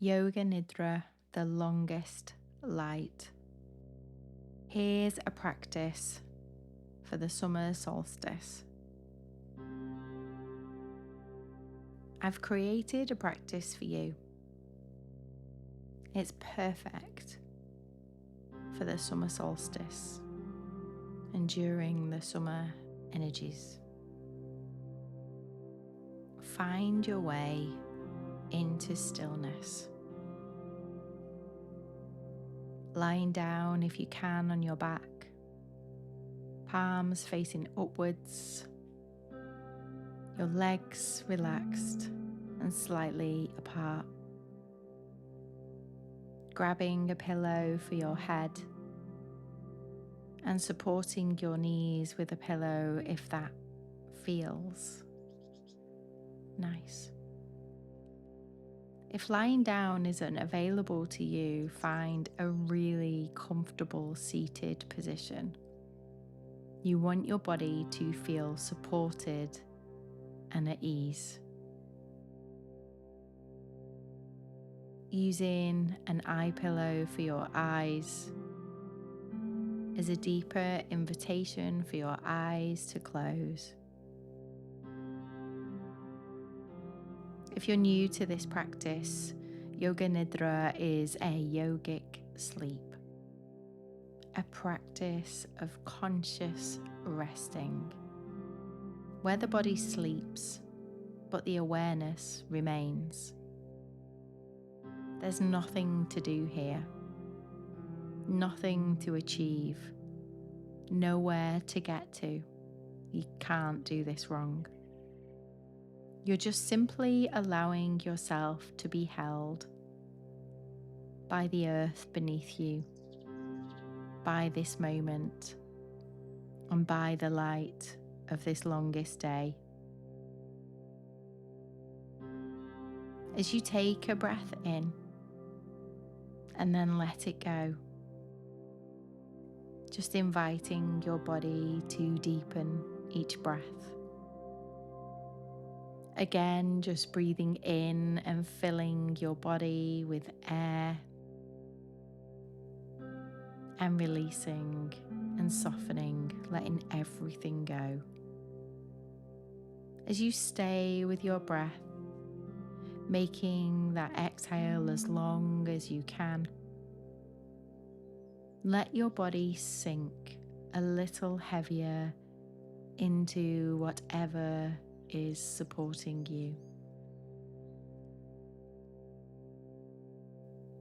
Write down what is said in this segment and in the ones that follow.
Yoga Nidra, the longest light. Here's a practice for the summer solstice. I've created a practice for you. It's perfect for the summer solstice and during the summer energies. Find your way into stillness. Lying down if you can on your back, palms facing upwards, your legs relaxed and slightly apart. Grabbing a pillow for your head and supporting your knees with a pillow if that feels nice. If lying down isn't available to you, find a really comfortable seated position. You want your body to feel supported and at ease. Using an eye pillow for your eyes is a deeper invitation for your eyes to close. If you're new to this practice, Yoga Nidra is a yogic sleep, a practice of conscious resting, where the body sleeps, but the awareness remains. There's nothing to do here, nothing to achieve, nowhere to get to. You can't do this wrong. You're just simply allowing yourself to be held by the earth beneath you, by this moment, and by the light of this longest day. As you take a breath in and then let it go, just inviting your body to deepen each breath. Again, just breathing in and filling your body with air and releasing and softening, letting everything go. As you stay with your breath, making that exhale as long as you can, let your body sink a little heavier into whatever is supporting you.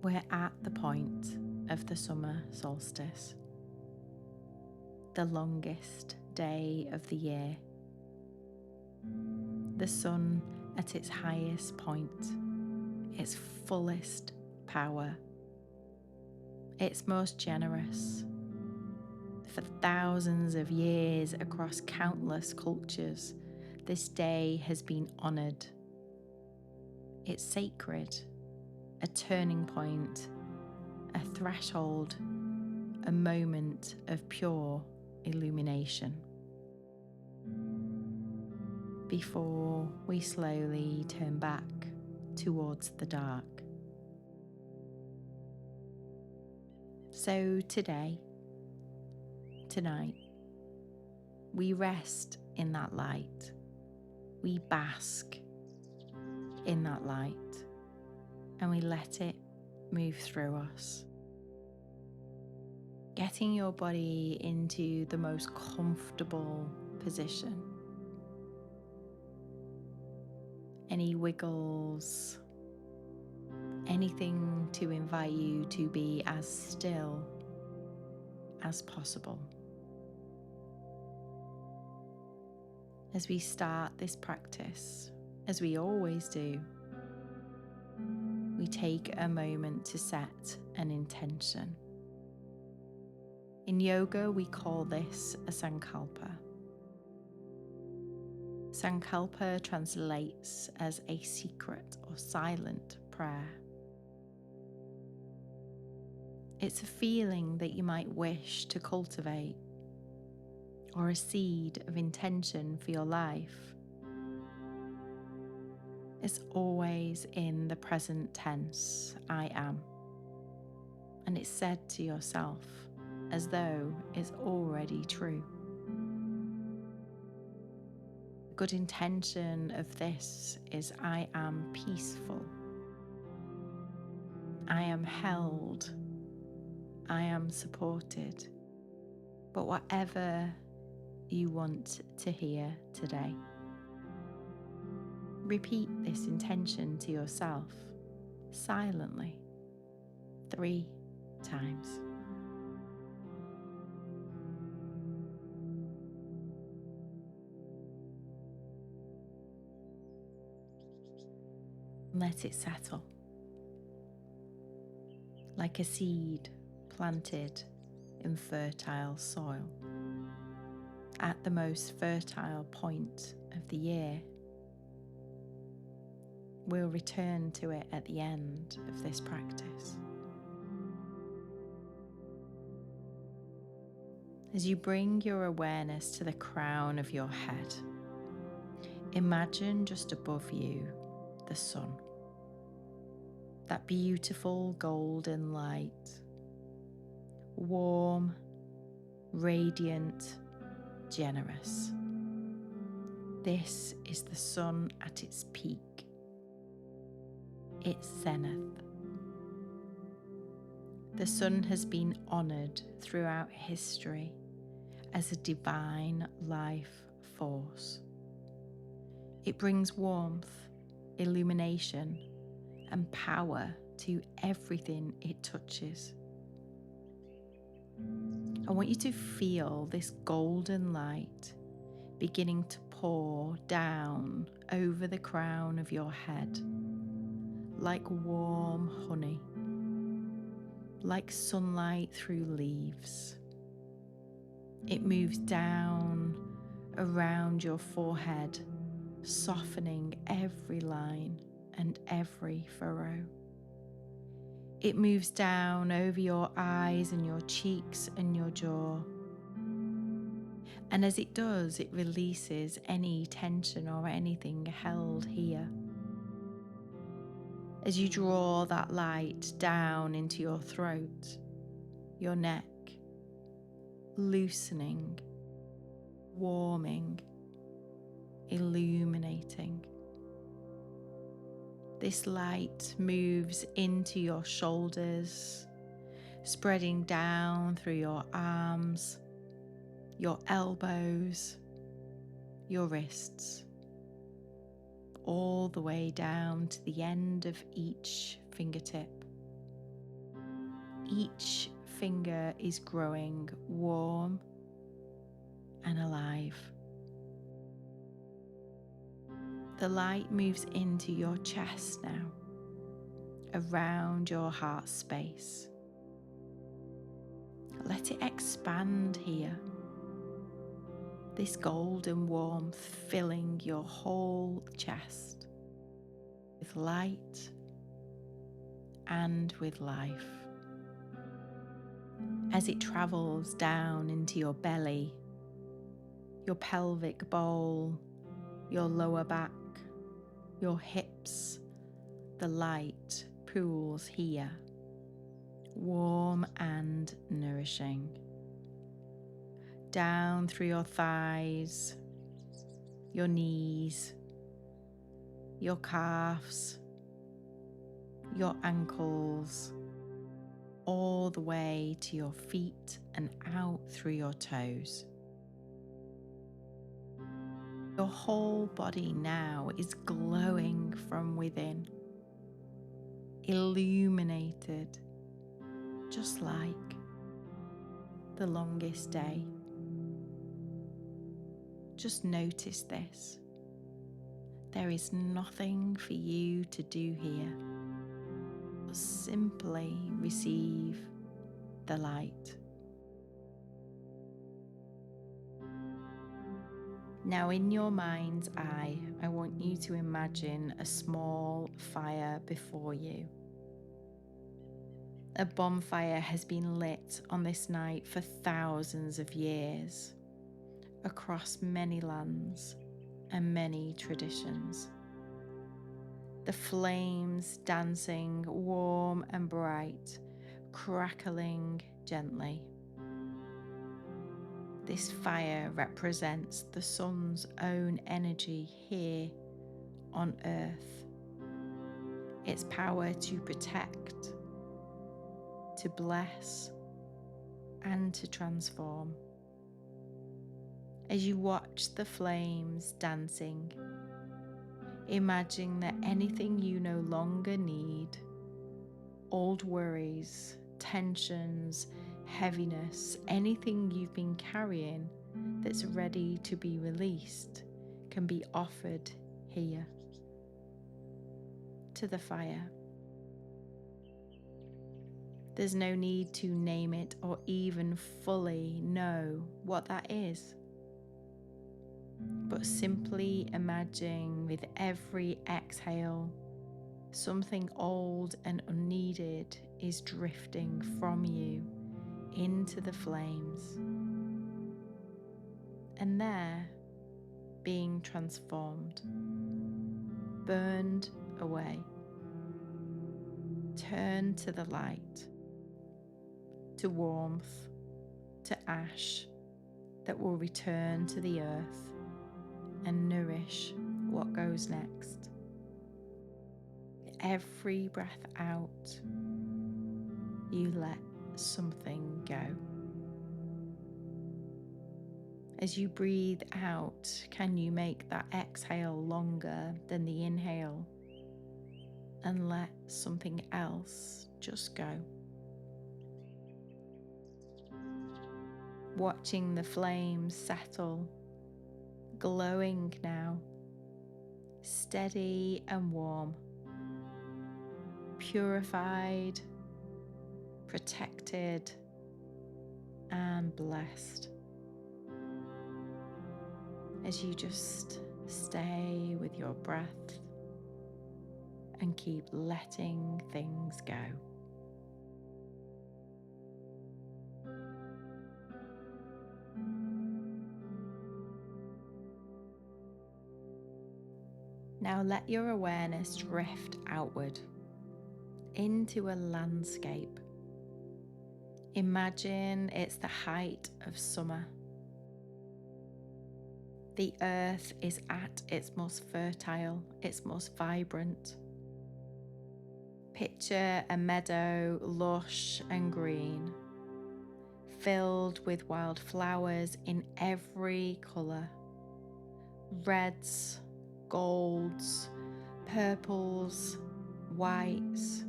We're at the point of the summer solstice, the longest day of the year. The sun at its highest point, its fullest power, its most generous. For thousands of years across countless cultures, this day has been honoured. It's sacred, a turning point, a threshold, a moment of pure illumination. Before we slowly turn back towards the dark. So tonight, we rest in that light. We bask in that light and we let it move through us. Getting your body into the most comfortable position. Any wiggles, anything to invite you to be as still as possible. As we start this practice, as we always do, we take a moment to set an intention. In yoga, we call this a sankalpa. Sankalpa translates as a secret or silent prayer. It's a feeling that you might wish to cultivate, or a seed of intention for your life. is always in the present tense, I am. And it's said to yourself as though it's already true. The good intention of this is I am peaceful. I am held. I am supported. But whatever you want to hear today, repeat this intention to yourself silently 3 times. Let it settle like a seed planted in fertile soil at the most fertile point of the year. We'll return to it at the end of this practice. As you bring your awareness to the crown of your head, imagine just above you the sun. That beautiful golden light, warm, radiant, generous. This is the sun at its peak, its zenith. The sun has been honored throughout history as a divine life force. It brings warmth, illumination, and power to everything it touches. I want you to feel this golden light beginning to pour down over the crown of your head like warm honey, like sunlight through leaves. It moves down around your forehead, softening every line and every furrow. It moves down over your eyes and your cheeks and your jaw. And as it does, it releases any tension or anything held here. As you draw that light down into your throat, your neck, loosening, warming, illuminating. This light moves into your shoulders, spreading down through your arms, your elbows, your wrists, all the way down to the end of each fingertip. Each finger is growing warm and alive. The light moves into your chest now, around your heart space. Let it expand here. This golden warmth filling your whole chest with light and with life. As it travels down into your belly, your pelvic bowl, your lower back, your hips, the light pools here, warm and nourishing. Down through your thighs, your knees, your calves, your ankles, all the way to your feet and out through your toes. Your whole body now is glowing from within, illuminated, just like the longest day. Just notice this. There is nothing for you to do here. Simply receive the light. Now, in your mind's eye, I want you to imagine a small fire before you. A bonfire has been lit on this night for thousands of years, across many lands and many traditions. the flames dancing warm and bright, crackling gently. This fire represents the sun's own energy here on Earth, its power to protect, to bless, and to transform. As you watch the flames dancing, imagine that anything you no longer need, old worries, tensions, heaviness, anything you've been carrying that's ready to be released, can be offered here to the fire. There's no need to name it or even fully know what that is, but simply imagine with every exhale, something old and unneeded is drifting from you into the flames, and there, being transformed, burned away, turned to the light, to warmth, to ash that will return to the earth and nourish what goes next. Every breath out, you let something go. As you breathe out, can you make that exhale longer than the inhale and let something else just go? Watching the flames settle, glowing now, steady and warm, purified, protected, and blessed. As you just stay with your breath and keep letting things go. Now let your awareness drift outward into a landscape. Imagine it's the height of summer. The earth is at its most fertile, its most vibrant. Picture a meadow, lush and green, filled with wild flowers in every colour. Reds, golds, purples, whites.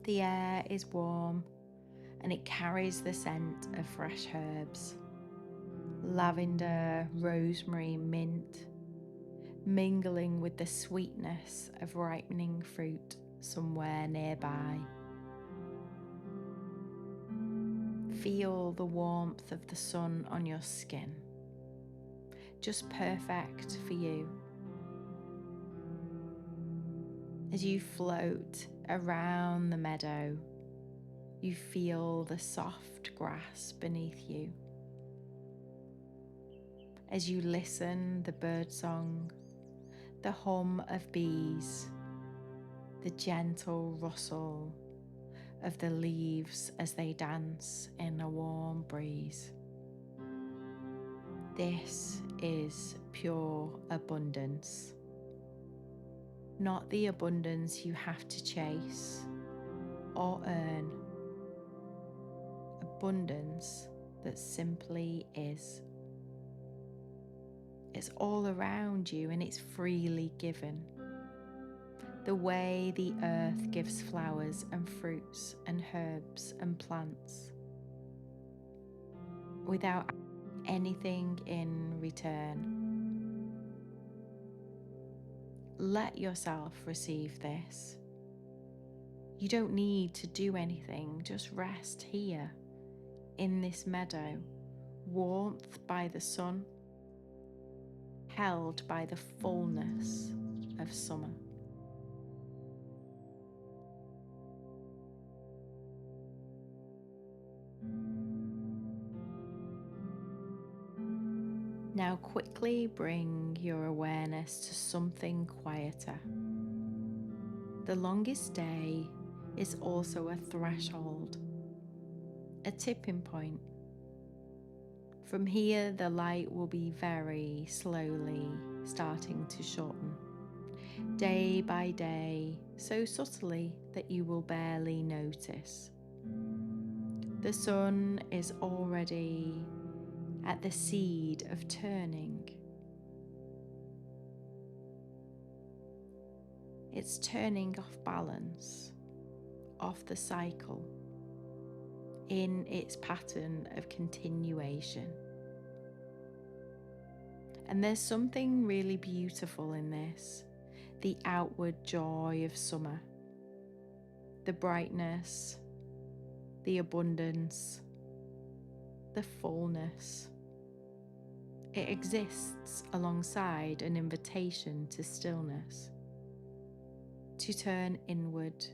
The air is warm and it carries the scent of fresh herbs. Lavender, rosemary, mint, mingling with the sweetness of ripening fruit somewhere nearby. Feel the warmth of the sun on your skin, just perfect for you. As you float around the meadow, you feel the soft grass beneath you. As you listen, the birdsong, the hum of bees, the gentle rustle of the leaves as they dance in a warm breeze. This is pure abundance, not the abundance you have to chase or earn. Abundance that simply is. It's all around you and it's freely given. The way the earth gives flowers and fruits and herbs and plants without anything in return. Let yourself receive this. You don't need to do anything, just rest here in this meadow, warmth by the sun, held by the fullness of summer. Now quickly bring your awareness to something quieter. The longest day is also a threshold, a tipping point. From here, the light will be very slowly starting to shorten, day by day, so subtly that you will barely notice. The sun is already at the seed of turning. It's turning off balance, off the cycle, in its pattern of continuation. And there's something really beautiful in this, the outward joy of summer, the brightness, the abundance, the fullness. It exists alongside an invitation to stillness, to turn inward,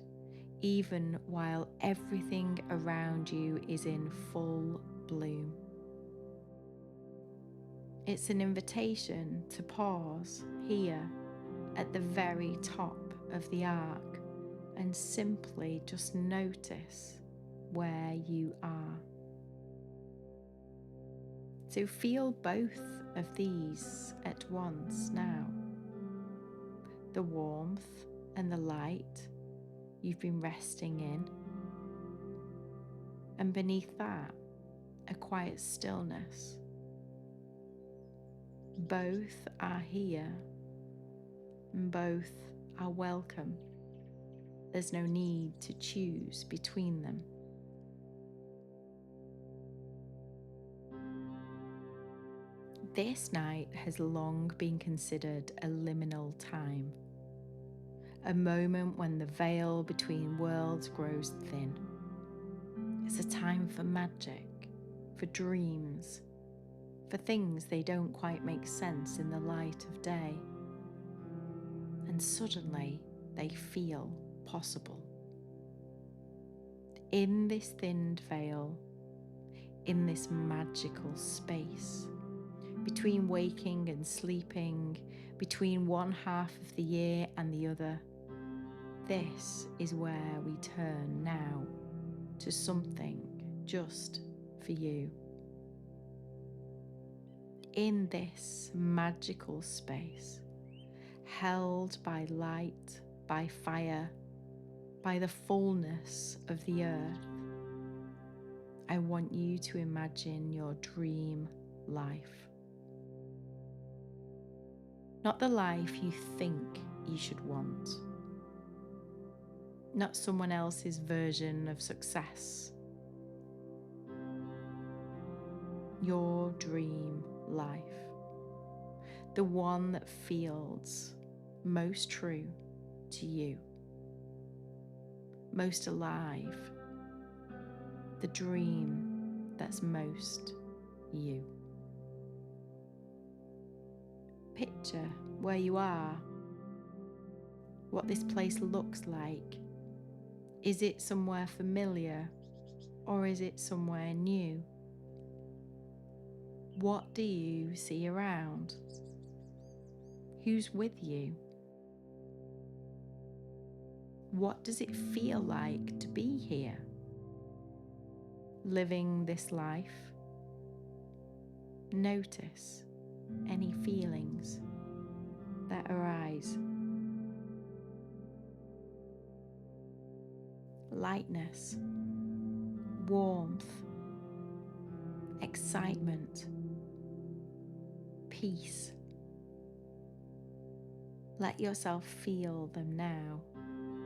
even while everything around you is in full bloom. It's an invitation to pause here at the very top of the arc and simply just notice where you are. So feel both of these at once now. The warmth and the light you've been resting in, and beneath that, a quiet stillness. Both are here, and both are welcome. There's no need to choose between them. This night has long been considered a liminal time, a moment when the veil between worlds grows thin. It's a time for magic, for dreams, for things they don't quite make sense in the light of day. And suddenly they feel possible. In this thinned veil, in this magical space, between waking and sleeping, between one half of the year and the other, this is where we turn now to something just for you. In this magical space, held by light, by fire, by the fullness of the earth, I want you to imagine your dream life. Not the life you think you should want. Not someone else's version of success. Your dream life. The one that feels most true to you. Most alive. The dream that's most you. Picture where you are, what this place looks like. Is it somewhere familiar or is it somewhere new? What do you see around? Who's with you? What does it feel like to be here? Living this life? Notice any feelings that arise. Lightness, warmth, excitement, peace. Let yourself feel them now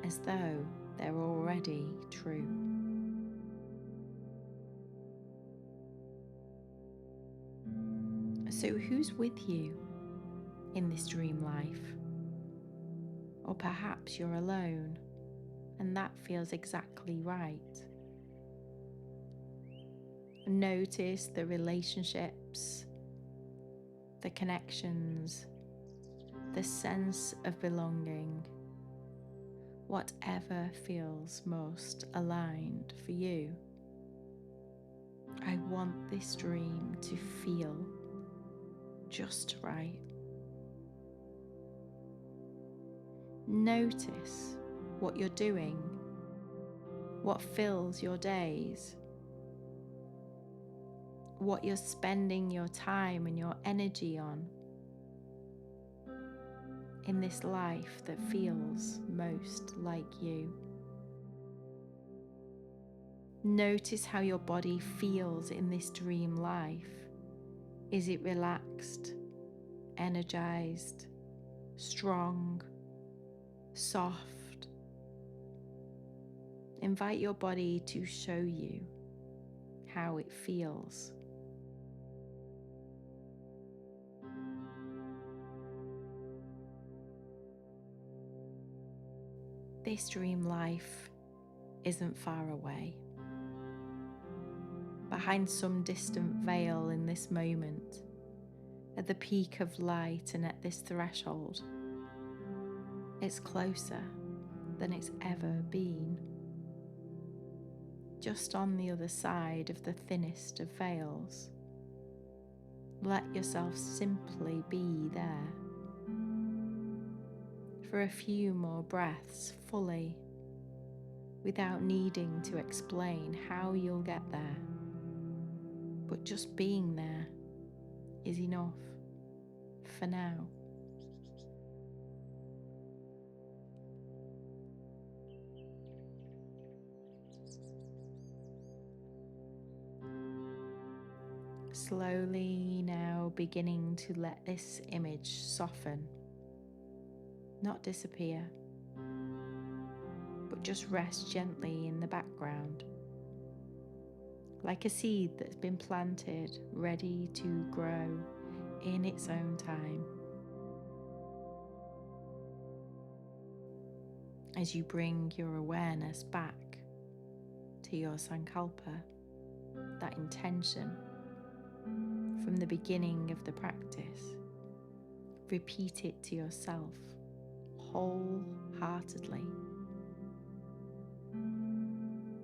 as though they're already true. So who's with you in this dream life? Or perhaps you're alone, and that feels exactly right. Notice the relationships, the connections, the sense of belonging, whatever feels most aligned for you. I want this dream to feel just right. Notice what you're doing, what fills your days, what you're spending your time and your energy on in this life that feels most like you. Notice how your body feels in this dream life. Is it relaxed, energized, strong, soft? Invite your body to show you how it feels. This dream life isn't far away. Behind some distant veil in this moment, at the peak of light and at this threshold, it's closer than it's ever been. Just on the other side of the thinnest of veils, let yourself simply be there for a few more breaths fully, without needing to explain how you'll get there. But just being there is enough for now. Slowly now beginning to let this image soften, not disappear, but just rest gently in the background, like a seed that's been planted, ready to grow in its own time. As you bring your awareness back to your sankalpa, that intention from the beginning of the practice, repeat it to yourself wholeheartedly.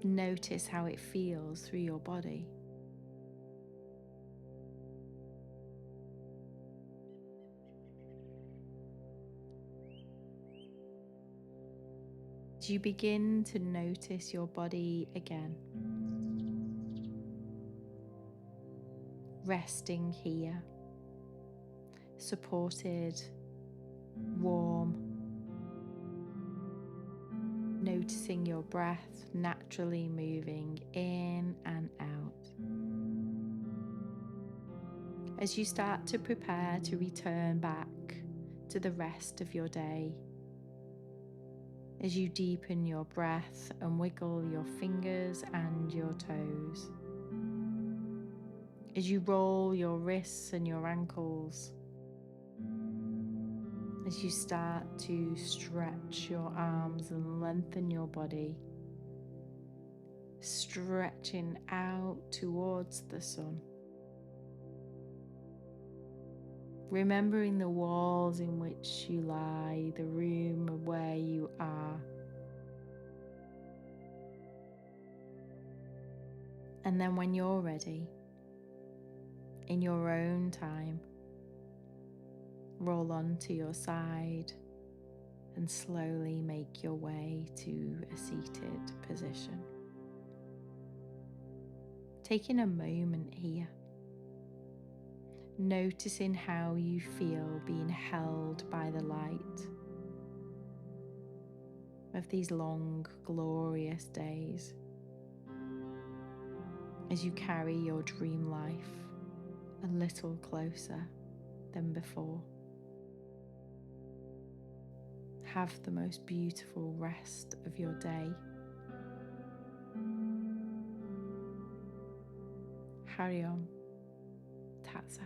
Notice how it feels through your body. As you begin to notice your body again, resting here, supported, warm, noticing your breath naturally moving in and out. As you start to prepare to return back to the rest of your day, as you deepen your breath and wiggle your fingers and your toes, as you roll your wrists and your ankles, as you start to stretch your arms and lengthen your body, stretching out towards the sun. Remembering the walls in which you lie, the room where you are. And then when you're ready, in your own time, roll onto your side and slowly make your way to a seated position. Taking a moment here, noticing how you feel being held by the light of these long, glorious days as you carry your dream life a little closer than before. Have the most beautiful rest of your day. Carry on. Tat sat.